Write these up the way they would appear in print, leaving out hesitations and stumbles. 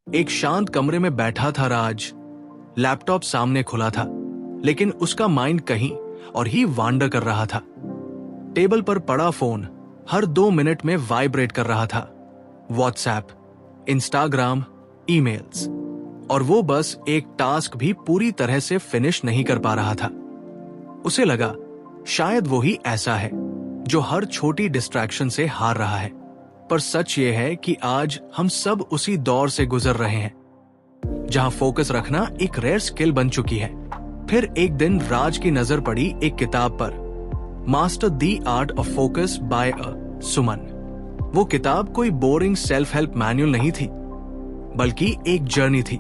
एक शांत कमरे में बैठा था राज। लैपटॉप सामने खुला था, लेकिन उसका माइंड कहीं और ही वांडर कर रहा था। टेबल पर पड़ा फोन हर 2 मिनट में वाइब्रेट कर रहा था। व्हाट्सएप, इंस्टाग्राम, ईमेल्स, और वो बस एक टास्क भी पूरी तरह से फिनिश नहीं कर पा रहा था। उसे लगा शायद वो ही ऐसा है जो हर छोटी डिस्ट्रैक्शन से हार रहा है। पर सच ये है कि आज हम सब उसी दौर से गुजर रहे हैं जहां फोकस रखना एक रेयर स्किल बन चुकी है। फिर एक दिन राज की नजर पड़ी एक किताब पर, master the art of focus by Suman. वो किताब कोई बोरिंग सेल्फ हेल्प मैनुअल नहीं थी, बल्कि एक जर्नी थी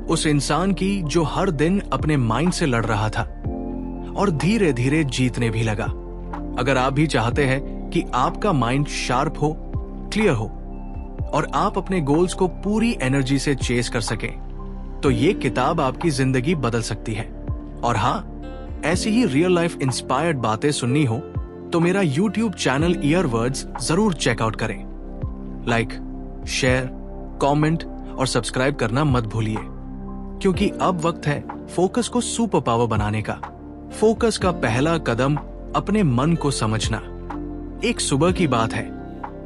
उस इंसान की जो हर दिन अपने माइंड से लड़ रहा था और धीरे धीरे जीतने भी लगा। अगर आप भी चाहते हैं कि आपका माइंड शार्प हो, क्लियर हो और आप अपने गोल्स को पूरी एनर्जी से चेस कर सकें, तो ये किताब आपकी जिंदगी बदल सकती है। और हाँ, ऐसी ही रियल लाइफ इंस्पायर्ड बातें सुननी हो तो मेरा YouTube चैनल ईयर वर्ड्स जरूर चेकआउट करें। लाइक, शेयर, कमेंट और सब्सक्राइब करना मत भूलिए, क्योंकि अब वक्त है फोकस को सुपर पावर बनाने का। फोकस का पहला कदम अपने मन को समझना। एक सुबह की बात है,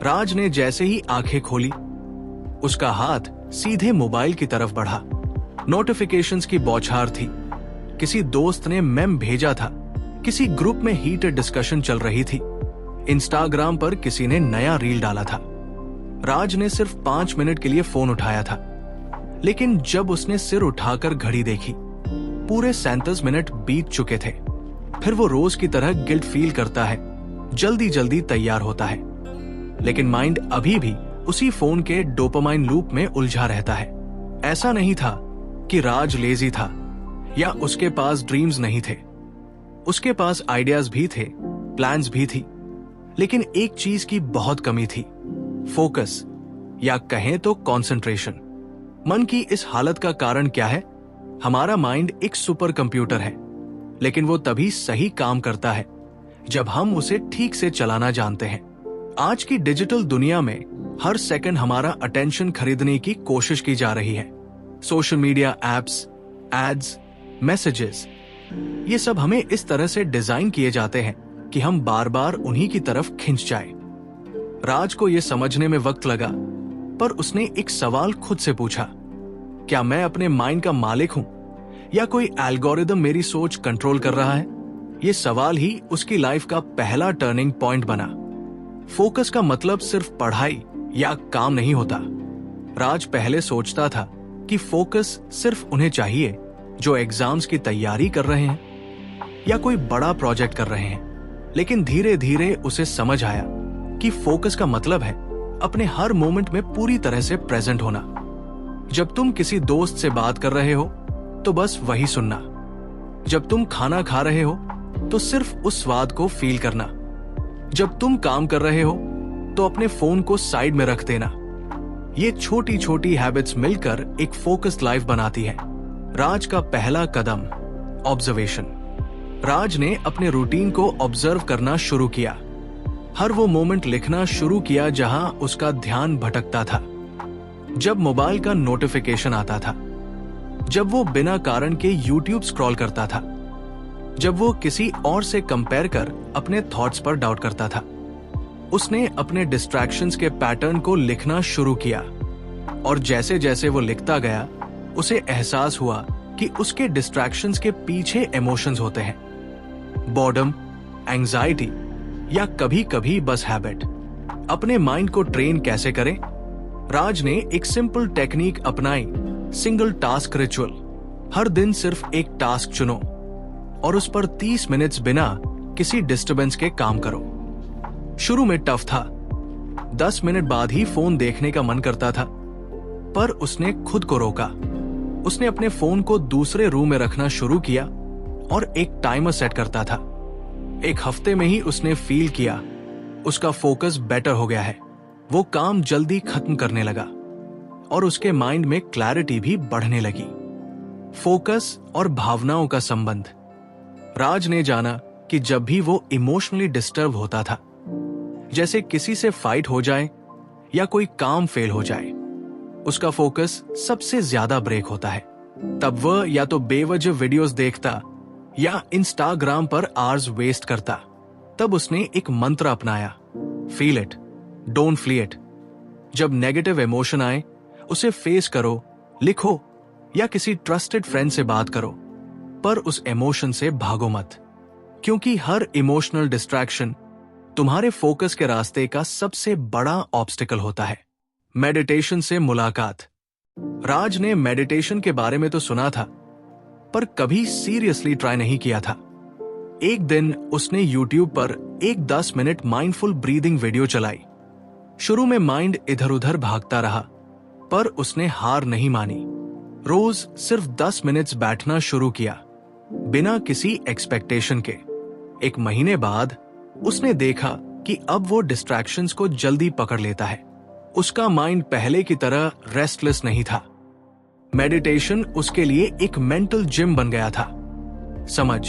राज ने जैसे ही आंखें खोली, उसका हाथ सीधे मोबाइल की तरफ बढ़ा। नोटिफिकेशंस की बौछार थी। किसी दोस्त ने मेम भेजा था, किसी ग्रुप में हीटेड डिस्कशन चल रही थी, इंस्टाग्राम पर किसी ने नया रील डाला था। राज ने सिर्फ 5 मिनट के लिए फोन उठाया था, लेकिन जब उसने सिर उठाकर घड़ी देखी, पूरे 37 मिनट बीत चुके थे। फिर वो रोज की तरह गिल्ट फील करता है, जल्दी जल्दी तैयार होता है, लेकिन माइंड अभी भी उसी फोन के डोपामाइन लूप में उलझा रहता है। ऐसा नहीं था कि राज लेजी था या उसके पास ड्रीम्स नहीं थे। उसके पास आइडियाज भी थे, प्लान्स भी थी, लेकिन एक चीज की बहुत कमी थी, फोकस, या कहें तो कंसंट्रेशन। मन की इस हालत का कारण क्या है? हमारा माइंड एक सुपर कंप्यूटर है, लेकिन वो तभी सही काम करता है जब हम उसे ठीक से चलाना जानते हैं। आज की डिजिटल दुनिया में हर सेकंड हमारा अटेंशन खरीदने की कोशिश की जा रही है। Social media apps, ads, messages, ये सब हमें इस तरह से डिजाइन किए जाते हैं कि हम बार बार उन्हीं की तरफ खिंच जाए। राज को यह समझने में वक्त लगा, पर उसने एक सवाल खुद से पूछा, क्या मैं अपने माइंड का मालिक हूं या कोई एल्गोरिदम मेरी सोच कंट्रोल कर रहा है? ये सवाल ही उसकी लाइफ का पहला टर्निंग पॉइंट बना। फोकस का मतलब सिर्फ पढ़ाई या काम नहीं होता। राज पहले सोचता था कि फोकस सिर्फ उन्हें चाहिए जो एग्जाम्स की तैयारी कर रहे हैं या कोई बड़ा प्रोजेक्ट कर रहे हैं, लेकिन धीरे धीरे उसे समझ आया कि फोकस का मतलब है अपने हर मोमेंट में पूरी तरह से प्रेजेंट होना। जब तुम किसी दोस्त से बात कर रहे हो तो बस वही सुनना। जब तुम खाना खा रहे हो तो सिर्फ उस स्वाद को फील करना। जब तुम काम कर रहे हो तो अपने फोन को साइड में रख देना। ये छोटी छोटी हैबिट्स मिलकर एक फोकस्ड लाइफ बनाती है। राज का पहला कदम, ऑब्जर्वेशन। राज ने अपने रूटीन को ऑब्जर्व करना शुरू किया। हर वो मोमेंट लिखना शुरू किया जहां उसका ध्यान भटकता था। जब मोबाइल का नोटिफिकेशन आता था, जब वो बिना कारण के YouTube स्क्रॉल करता था, जब वो किसी और से कंपेयर कर अपने थॉट्स पर डाउट करता था। उसने अपने डिस्ट्रैक्शंस के पैटर्न को लिखना शुरू किया, और जैसे जैसे वो लिखता गया, उसे एहसास हुआ कि उसके डिस्ट्रैक्शंस के पीछे इमोशंस होते हैं, बॉर्डम, एंजाइटी या कभी कभी बस हैबिट। अपने माइंड को ट्रेन कैसे करें? राज ने एक सिंपल टेक्निक अपनाई, सिंगल टास्क रिचुअल। हर दिन सिर्फ एक टास्क चुनो और उस पर 30 मिनट्स बिना किसी डिस्टरबेंस के काम करो। शुरू में टफ था, 10 मिनट बाद ही फोन देखने का मन करता था, पर उसने खुद को रोका। उसने अपने फोन को दूसरे रूम में रखना शुरू किया और एक टाइमर सेट करता था। एक हफ्ते में ही उसने फील किया उसका फोकस बेटर हो गया है। वो काम जल्दी खत्म करने लगा और उसके माइंड में क्लैरिटी भी बढ़ने लगी। फोकस और भावनाओं का संबंध। राज ने जाना कि जब भी वो इमोशनली डिस्टर्ब होता था, जैसे किसी से फाइट हो जाए या कोई काम फेल हो जाए, उसका फोकस सबसे ज्यादा ब्रेक होता है। तब वह या तो बेवजह वीडियोस देखता या इंस्टाग्राम पर आवर्स वेस्ट करता। तब उसने एक मंत्र अपनाया, feel it, don't flee it. जब नेगेटिव इमोशन आए, उसे फेस करो, लिखो या किसी ट्रस्टेड फ्रेंड से बात करो, पर उस इमोशन से भागो मत, क्योंकि हर इमोशनल डिस्ट्रैक्शन तुम्हारे फोकस के रास्ते का सबसे बड़ा ऑब्स्टिकल होता है। मेडिटेशन से मुलाकात। राज ने मेडिटेशन के बारे में तो सुना था, पर कभी सीरियसली ट्राई नहीं किया था। एक दिन उसने YouTube पर एक 10 मिनट माइंडफुल ब्रीदिंग वीडियो चलाई। शुरू में माइंड इधर उधर भागता रहा, पर उसने हार नहीं मानी। रोज सिर्फ 10 मिनट्स बैठना शुरू किया, बिना किसी एक्सपेक्टेशन के। एक महीने बाद उसने देखा कि अब वो डिस्ट्रैक्शंस को जल्दी पकड़ लेता है। उसका माइंड पहले की तरह रेस्टलेस नहीं था। मेडिटेशन उसके लिए एक मेंटल जिम बन गया था। समझ,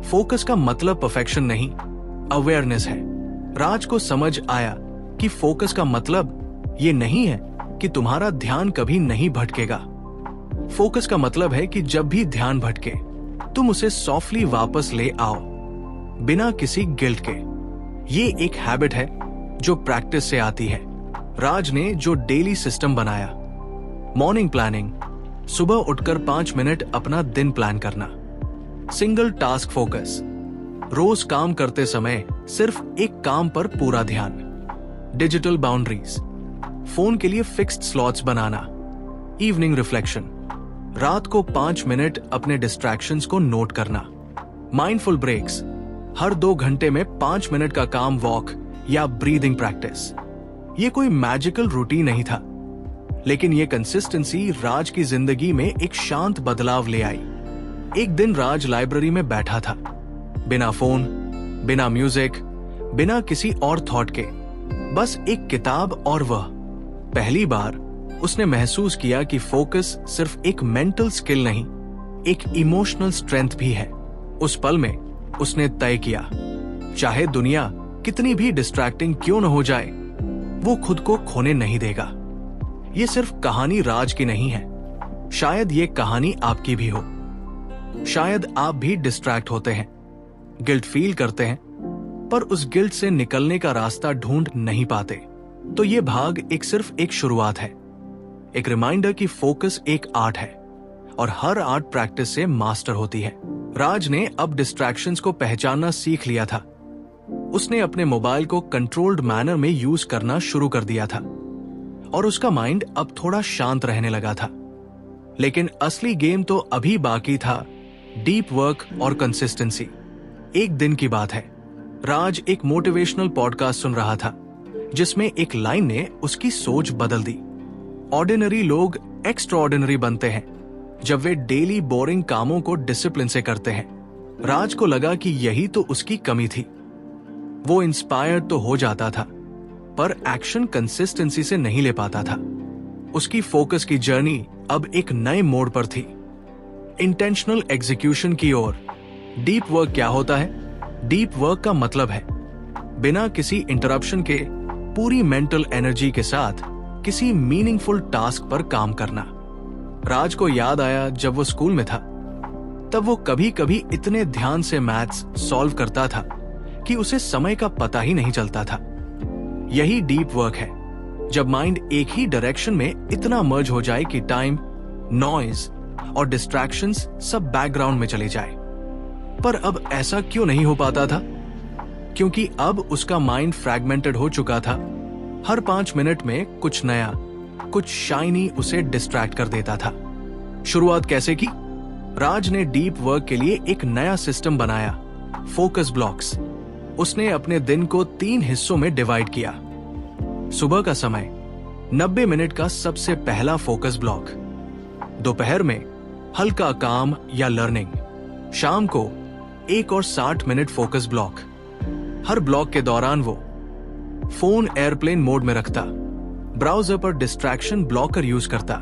फोकस का मतलब परफेक्शन नहीं, अवेयरनेस है। राज को समझ आया कि फोकस का मतलब ये नहीं है कि तुम्हारा ध्यान कभी नहीं भटकेगा। फोकस का मतलब है कि जब भी ध्यान भटके, तुम उसे सॉफ्टली वापस ले आओ, बिना किसी गिल्ट के। ये एक हैबिट है जो प्रैक्टिस से आती है। राज ने जो डेली सिस्टम बनाया, मॉर्निंग प्लानिंग, सुबह उठकर 5 मिनट अपना दिन प्लान करना, सिंगल टास्क फोकस, रोज काम करते समय सिर्फ एक काम पर पूरा ध्यान, डिजिटल बाउंड्रीज, फोन के लिए फिक्स्ड स्लॉट्स बनाना, इवनिंग रिफ्लेक्शन, रात को 5 मिनट अपने डिस्ट्रैक्शंस को नोट करना, माइंडफुल ब्रेक्स, हर 2 घंटे में 5 मिनट का काम वॉक या ब्रीदिंग प्रैक्टिस। ये कोई मैजिकल रूटीन नहीं था, लेकिन ये कंसिस्टेंसी राज की जिंदगी में एक शांत बदलाव ले आई। एक दिन राज लाइब्रेरी में बैठा था, बिना फोन, बिना म्यूजिक, बिना किसी और थॉट के, बस एक किताब और वह। पहली बार उसने महसूस किया कि फोकस सिर्फ एक मेंटल स्किल नहीं, एक इमोशनल स्ट्रेंथ भी है। उस पल में उसने तय किया, चाहे दुनिया कितनी भी डिस्ट्रैक्टिंग क्यों न हो जाए, वो खुद को खोने नहीं देगा। ये सिर्फ कहानी राज की नहीं है, शायद ये कहानी आपकी भी हो। शायद आप भी डिस्ट्रैक्ट होते हैं, गिल्ट फील करते हैं, पर उस गिल्ट से निकलने का रास्ता ढूंढ नहीं पाते। तो ये भाग सिर्फ एक शुरुआत है, एक रिमाइंडर कि फोकस एक आर्ट है और हर आर्ट प्रैक्टिस से मास्टर होती है। राज ने अब डिस्ट्रैक्शंस को पहचानना सीख लिया था। उसने अपने मोबाइल को कंट्रोल्ड मैनर में यूज करना शुरू कर दिया था और उसका माइंड अब थोड़ा शांत रहने लगा था। लेकिन असली गेम तो अभी बाकी था, डीप वर्क और कंसिस्टेंसी। एक दिन की बात है, राज एक मोटिवेशनल पॉडकास्ट सुन रहा था, जिसमें एक लाइन ने उसकी सोच बदल दी। ऑर्डिनरी लोग एक्स्ट्राऑर्डिनरी बनते हैं जब वे डेली बोरिंग कामों को डिसिप्लिन से करते हैं। राज को लगा कि यही तो उसकी कमी थी। वो इंस्पायर तो हो जाता था, पर एक्शन कंसिस्टेंसी से नहीं ले पाता था। उसकी फोकस की जर्नी अब एक नए मोड़ पर थी, इंटेंशनल एग्जीक्यूशन की ओर। डीप वर्क क्या होता है? डीप वर्क का मतलब है बिना किसी इंटरप्शन के पूरी मेंटल एनर्जी के साथ किसी मीनिंगफुल टास्क पर काम करना। राज को याद आया जब वो स्कूल में था, तब वो कभी कभी इतने ध्यान से मैथ्स सॉल्व करता था कि उसे समय का पता ही नहीं चलता था। यही डीप वर्क है, जब माइंड एक ही डायरेक्शन में इतना मर्ज हो जाए कि टाइम, नॉइज और डिस्ट्रैक्शंस सब बैकग्राउंड में चले जाए। पर अब ऐसा क्यों नहीं हो पाता था? क्योंकि अब उसका माइंड फ्रैगमेंटेड हो चुका था। हर 5 मिनट में कुछ नया, कुछ शाइनी उसे डिस्ट्रैक्ट कर देता था। शुरुआत कैसे की? राज ने डीप वर्क के लिए एक नया सिस्टम बनाया, फोकस ब्लॉक्स। उसने अपने दिन को 3 हिस्सों में डिवाइड किया। सुबह का समय 90 मिनट का सबसे पहला फोकस ब्लॉक, दोपहर में हल्का काम या लर्निंग, शाम को 1 और 60 मिनट फोकस ब्लॉक। हर ब्लॉक के दौरान वो फोन एयरप्लेन मोड में रखता, ब्राउजर पर डिस्ट्रैक्शन ब्लॉकर यूज करता,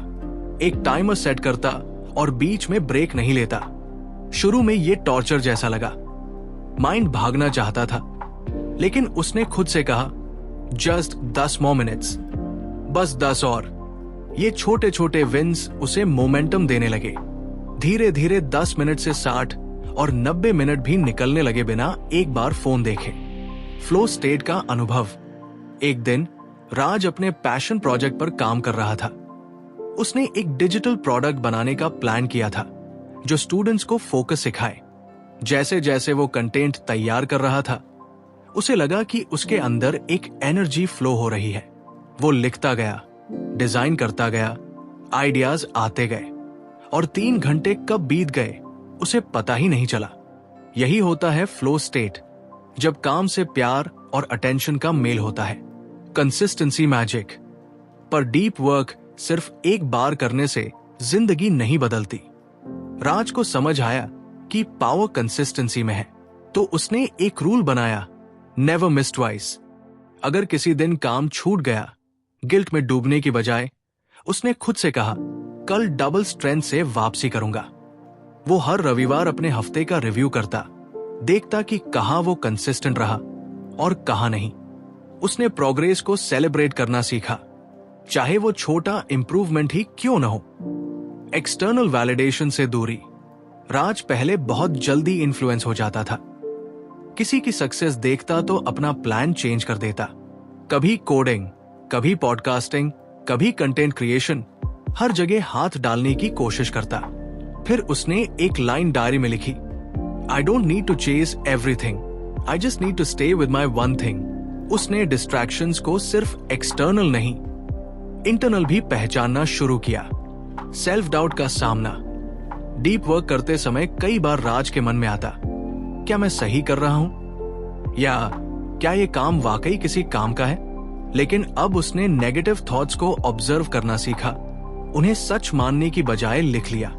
एक टाइमर सेट करता और बीच में ब्रेक नहीं लेता। शुरू में ये टॉर्चर जैसा लगा, माइंड भागना चाहता था, लेकिन उसने खुद से कहा, जस्ट 10 more minutes, बस 10 और। ये छोटे छोटे विन्स उसे मोमेंटम देने लगे। धीरे धीरे 10 मिनट से 60 और 90 मिनट भी निकलने लगे बिना एक बार फोन देखे। फ्लो स्टेट का अनुभव। एक दिन राज अपने पैशन प्रोजेक्ट पर काम कर रहा था। उसने एक डिजिटल प्रोडक्ट बनाने का प्लान किया था जो स्टूडेंट्स को फोकस सिखाए। जैसे जैसे वो कंटेंट तैयार कर रहा था, उसे लगा कि उसके अंदर एक एनर्जी फ्लो हो रही है। वो लिखता गया, डिजाइन करता गया, आइडियाज आते गए और 3 घंटे कब बीत गए उसे पता ही नहीं चला। यही होता है फ्लो स्टेट, जब काम से प्यार और अटेंशन का मेल होता है। Consistency magic. पर डीप वर्क सिर्फ एक बार करने से जिंदगी नहीं बदलती। राज को समझ आया कि पावर कंसिस्टेंसी में है, तो उसने एक रूल बनाया, नेवर मिस ट्वाइस। अगर किसी दिन काम छूट गया, गिल्ट में डूबने की बजाय उसने खुद से कहा, कल डबल स्ट्रेंथ से वापसी करूंगा। वो हर रविवार अपने हफ्ते का रिव्यू करता, देखता कि कहां वो कंसिस्टेंट रहा और कहां नहीं। उसने प्रोग्रेस को सेलिब्रेट करना सीखा, चाहे वो छोटा इंप्रूवमेंट ही क्यों न हो। एक्सटर्नल वैलिडेशन से दूरी। राज पहले बहुत जल्दी इन्फ्लुएंस हो जाता था। किसी की सक्सेस देखता तो अपना प्लान चेंज कर देता। कभी कोडिंग, कभी पॉडकास्टिंग, कभी कंटेंट क्रिएशन, हर जगह हाथ डालने की कोशिश करता। फिर उसने एक लाइन डायरी में लिखी, I don't need to chase everything, I just need to stay with my one thing. उसने डिस्ट्रैक्शंस को सिर्फ एक्सटर्नल नहीं, इंटरनल भी पहचानना शुरू किया। सेल्फ डाउट का सामना। डीप वर्क करते समय कई बार राज के मन में आता, क्या मैं सही कर रहा हूं, या क्या ये काम वाकई किसी काम का है। लेकिन अब उसने नेगेटिव थॉट्स को ऑब्जर्व करना सीखा, उन्हें सच मानने की बजाय लिख लिया।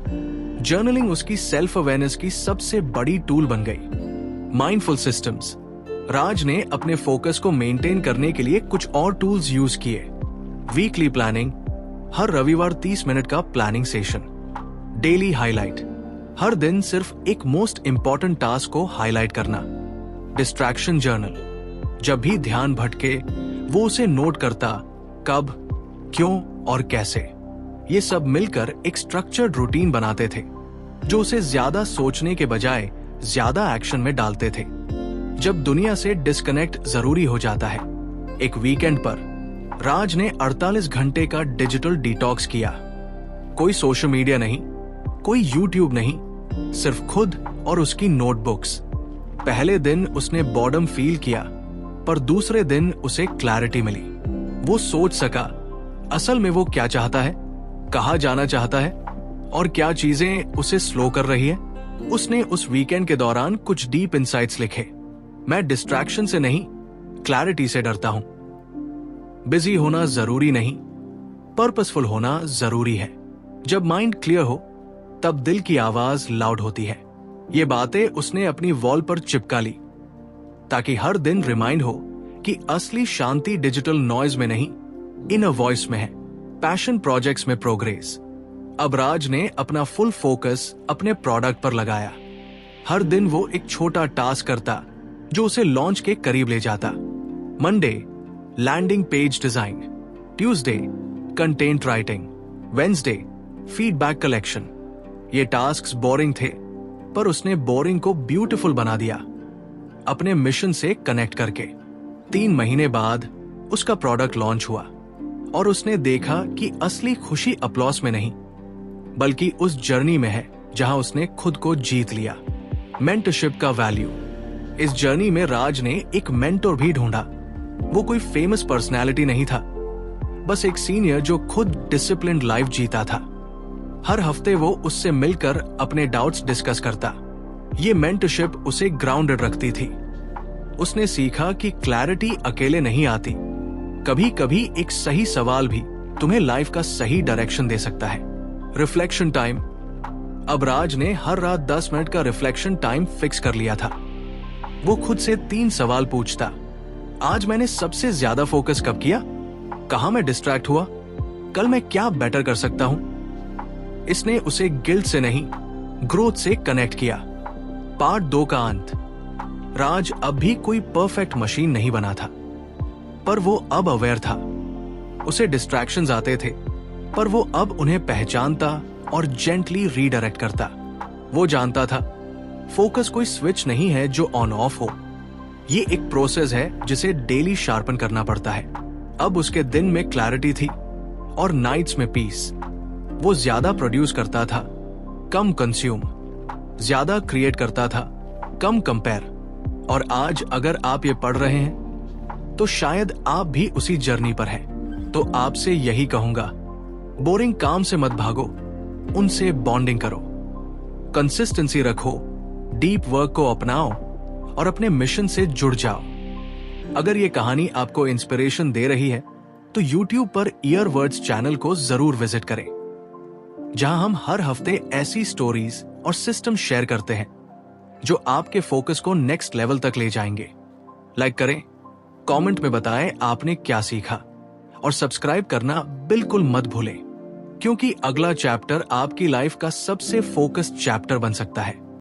जर्नलिंग उसकी सेल्फ अवेयरनेस की सबसे बड़ी टूल बन गई। Mindful systems. राज ने अपने फोकस को मेंटेन करने के लिए कुछ और टूल्स यूज किए। वीकली प्लानिंग, हर रविवार 30 मिनट का प्लानिंग सेशन। डेली हाईलाइट, हर दिन सिर्फ एक मोस्ट इंपॉर्टेंट टास्क को हाईलाइट करना। डिस्ट्रैक्शन जर्नल, जब भी ध्यान भटके वो उसे नोट करता, कब, क्यों और कैसे। ये सब मिलकर एक स्ट्रक्चर्ड रूटीन बनाते थे जो उसे ज्यादा सोचने के बजाय ज्यादा एक्शन में डालते थे। जब दुनिया से डिस्कनेक्ट जरूरी हो जाता है, एक वीकेंड पर राज ने 48 घंटे का डिजिटल डिटॉक्स किया। कोई सोशल मीडिया नहीं, कोई यूट्यूब नहीं, सिर्फ खुद और उसकी नोटबुक्स। पहले दिन उसने बॉर्डम फील किया, पर दूसरे दिन उसे क्लैरिटी मिली। वो सोच सका असल में वो क्या चाहता है, कहाँ जाना चाहता है और क्या चीजें उसे स्लो कर रही है। उसने उस वीकेंड के दौरान कुछ डीप इंसाइट्स लिखे। मैं डिस्ट्रैक्शन से नहीं, क्लैरिटी से डरता हूं। बिजी होना जरूरी नहीं, पर्पसफुल होना जरूरी है। जब माइंड क्लियर हो तब दिल की आवाज लाउड होती है। ये बातें उसने अपनी वॉल पर चिपका ली ताकि हर दिन रिमाइंड हो कि असली शांति डिजिटल नॉइज में नहीं, इनर वॉइस में है। पैशन प्रोजेक्ट्स में प्रोग्रेस। अब राज ने अपना फुल फोकस अपने प्रोडक्ट पर लगाया। हर दिन वो एक छोटा टास्क करता जो उसे लॉन्च के करीब ले जाता। Monday landing page design, Tuesday content writing, Wednesday feedback collection. ये टास्क्स बोरिंग थे, पर उसने बोरिंग को ब्यूटीफुल बना दिया अपने मिशन से कनेक्ट करके। 3 महीने बाद उसका प्रोडक्ट लॉन्च हुआ और उसने देखा कि असली खुशी अपलॉस में नहीं, बल्कि उस जर्नी में है जहां उसने खुद को जीत लिया। मेंटरशिप का वैल्यू। इस जर्नी में राज ने एक मेंटोर भी ढूंढा। वो कोई फेमस पर्सनैलिटी नहीं था, बस एक सीनियर जो खुद डिसिप्लिन्ड लाइफ जीता था। हर हफ्ते वो उससे मिलकर अपने डाउट्स डिस्कस करता। ये मेंटरशिप उसे ग्राउंडेड रखती थी। उसने सीखा कि क्लैरिटी अकेले नहीं आती, कभी कभी एक सही सवाल भी तुम्हें लाइफ का सही डायरेक्शन दे सकता है। Reflection time. अब राज ने हर रात 10 मिनट का रिफ्लेक्शन टाइम फिक्स कर लिया था। वो खुद से 3 सवाल पूछता, आज मैंने सबसे ज्यादा फोकस कब किया, कहां मैं डिस्ट्रैक्ट हुआ, कल मैं क्या बेटर कर सकता हूं। इसने उसे गिल्ट से नहीं, ग्रोथ से कनेक्ट किया। पार्ट 2 का अंत। राज अब भी कोई परफेक्ट मशीन नहीं बना था, पर वो अब अवेयर था। उसे डिस्ट्रैक्शंस आते थे, पर वो अब उन्हें पहचानता और जेंटली रीडायरेक्ट करता। वो जानता था फोकस कोई स्विच नहीं है जो ऑन ऑफ हो, ये एक प्रोसेस है जिसे डेली शार्पन करना पड़ता है। अब उसके दिन में क्लैरिटी थी और नाइट्स में पीस। वो ज्यादा प्रोड्यूस करता था, कम कंज्यूम, ज्यादा क्रिएट करता था, कम कंपेयर। और आज अगर आप ये पढ़ रहे हैं तो शायद आप भी उसी जर्नी पर हैं। तो आपसे यही कहूंगा, बोरिंग काम से मत भागो, उनसे बॉन्डिंग करो, कंसिस्टेंसी रखो, डीप वर्क को अपनाओ और अपने मिशन से जुड़ जाओ। अगर ये कहानी आपको इंस्पिरेशन दे रही है तो YouTube per year words channel को जरूर विजिट करें, जहां हम हर हफ्ते ऐसी स्टोरीज और सिस्टम शेयर करते हैं जो आपके फोकस को नेक्स्ट लेवल तक ले जाएंगे। लाइक करें, कमेंट में बताएं आपने क्या सीखा और सब्सक्राइब करना बिल्कुल मत भूलें, क्योंकि अगला चैप्टर आपकी लाइफ का सबसे फोकस्ड चैप्टर बन सकता है।